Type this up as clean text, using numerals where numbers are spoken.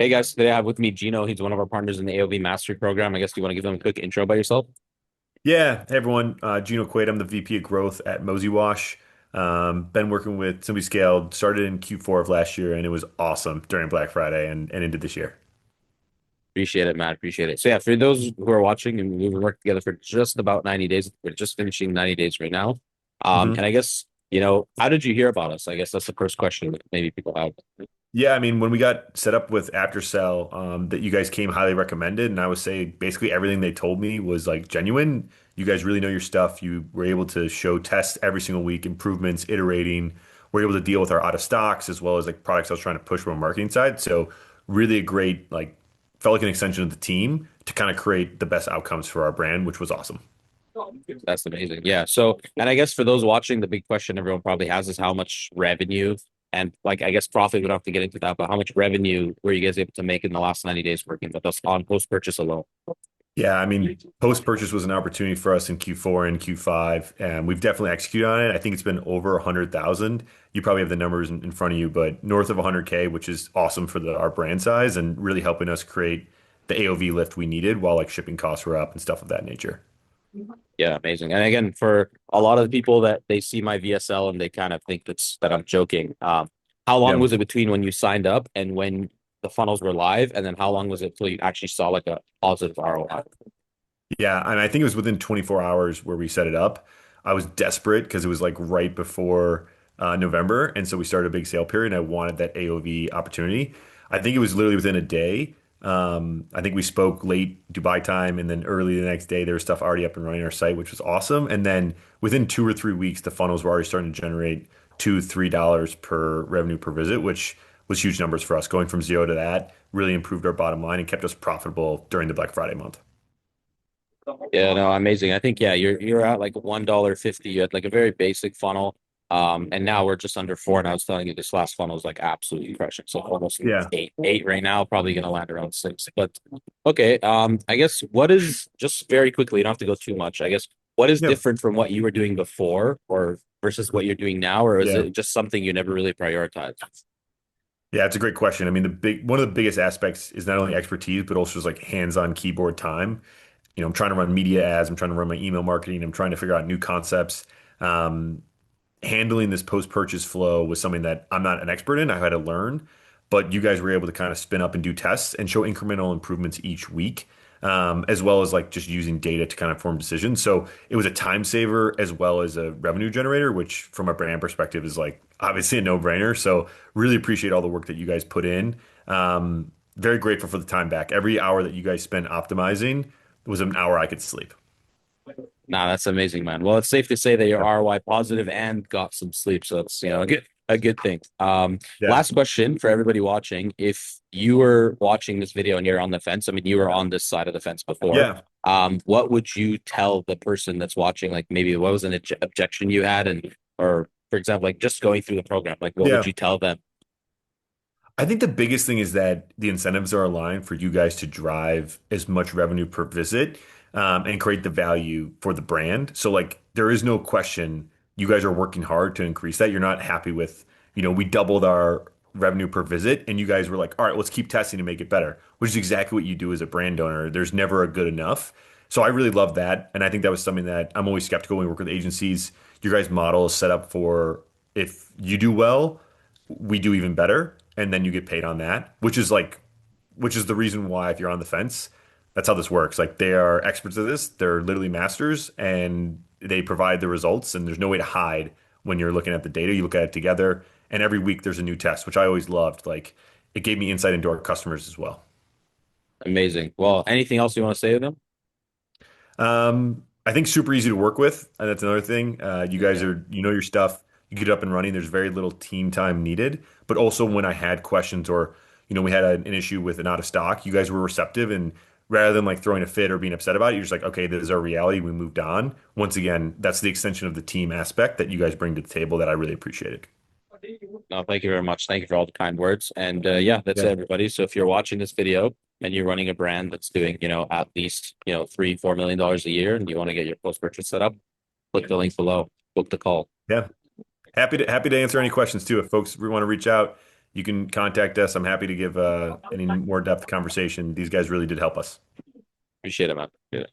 Hey guys, today I have with me Geno. He's one of our partners in the AOV Mastery Program. I guess you want to give them a quick intro by yourself? Yeah, hey everyone. Geno Quaid. I'm the VP of Growth at Mosey Wash. Been working with Simply Scaled. Started in Q4 of last year, and it was awesome during Black Friday and into this year. Appreciate it, Matt. Appreciate it. So yeah, for those who are watching, and we've been working together for just about 90 days. We're just finishing 90 days right now. hmm And I guess, how did you hear about us? I guess that's the first question that maybe people have. Yeah, I mean, when we got set up with Aftersell, that you guys came highly recommended, and I would say basically everything they told me was like genuine. You guys really know your stuff. You were able to show tests every single week, improvements, iterating. We're able to deal with our out of stocks as well as like products I was trying to push from a marketing side. So really a great like felt like an extension of the team to kind of create the best outcomes for our brand, which was awesome. That's amazing. Yeah. So, and I guess for those watching, the big question everyone probably has is how much revenue and like, I guess profit, we don't have to get into that, but how much revenue were you guys able to make in the last 90 days working with us on post-purchase alone? Yeah, I mean, post-purchase was an opportunity for us in Q4 and Q5, and we've definitely executed on it. I think it's been over 100,000. You probably have the numbers in front of you, but north of 100K, which is awesome for our brand size and really helping us create the AOV lift we needed while like shipping costs were up and stuff of that nature. Yeah, amazing. And again, for a lot of the people that they see my VSL and they kind of think that I'm joking. How long Yeah. was it between when you signed up and when the funnels were live? And then how long was it till you actually saw like a positive ROI? Yeah, and I think it was within 24 hours where we set it up. I was desperate because it was like right before November, and so we started a big sale period, and I wanted that AOV opportunity. I think it was literally within a day. I think we spoke late Dubai time, and then early the next day, there was stuff already up and running on our site, which was awesome. And then within 2 or 3 weeks, the funnels were already starting to generate $2, $3 per revenue per visit, which was huge numbers for us. Going from zero to that really improved our bottom line and kept us profitable during the Black Friday month. Yeah, no, amazing. I think yeah, you're at like $1.50. You had like a very basic funnel. And now we're just under four. And I was telling you this last funnel is like absolutely crushing. So almost Yeah. eight right now, probably gonna land around six. But okay, I guess what is just very quickly, you don't have to go too much. I guess what is Yeah. different from what you were doing before or versus what you're doing now, or is Yeah. it just something you never really prioritized? Yeah, it's a great question. I mean, the big one of the biggest aspects is not only expertise, but also just like hands-on keyboard time. I'm trying to run media ads, I'm trying to run my email marketing, I'm trying to figure out new concepts. Um, Handling this post-purchase flow was something that I'm not an expert in. I had to learn, but you guys were able to kind of spin up and do tests and show incremental improvements each week, as well as like just using data to kind of form decisions. So it was a time saver as well as a revenue generator, which from a brand perspective is like obviously a no-brainer. So really appreciate all the work that you guys put in. Very grateful for the time back. Every hour that you guys spent optimizing was an hour I could sleep. Nah, that's amazing, man. Well, it's safe to say that you're Yeah. ROI positive and got some sleep, so it's a good thing. Yeah. Last question for everybody watching: if you were watching this video and you're on the fence, I mean, you were on this side of the fence before. Yeah. What would you tell the person that's watching? Like, maybe what was an objection you had, and or for example, like just going through the program, like what would Yeah. you tell them? I think the biggest thing is that the incentives are aligned for you guys to drive as much revenue per visit, and create the value for the brand. So like there is no question you guys are working hard to increase that. You're not happy with, we doubled our revenue per visit and you guys were like, all right, let's keep testing to make it better, which is exactly what you do as a brand owner. There's never a good enough. So I really love that. And I think that was something that I'm always skeptical when we work with agencies. Your guys' model is set up for if you do well, we do even better, and then you get paid on that, which is the reason why if you're on the fence, that's how this works. Like they are experts at this, they're literally masters, and they provide the results, and there's no way to hide when you're looking at the data. You look at it together, and every week there's a new test, which I always loved. Like it gave me insight into our customers as well. Amazing. Well, anything else you want to say to them? I think super easy to work with, and that's another thing. You guys are, your stuff. You get up and running. There's very little team time needed. But also, when I had questions or, we had an issue with an out of stock, you guys were receptive, and rather than like throwing a fit or being upset about it, you're just like, okay, this is our reality. We moved on. Once again, that's the extension of the team aspect that you guys bring to the table that I really appreciated. No, thank you very much. Thank you for all the kind words. And yeah, that's it, Yeah. everybody. So if you're watching this video and you're running a brand that's doing, at least, $3, $4 million a year and you want to get your post-purchase set up, click the link below, book the call. Yeah. Happy to answer any questions too. If folks want to reach out, you can contact us. I'm happy to give any more depth conversation. These guys really did help us. Appreciate it, man. Yeah.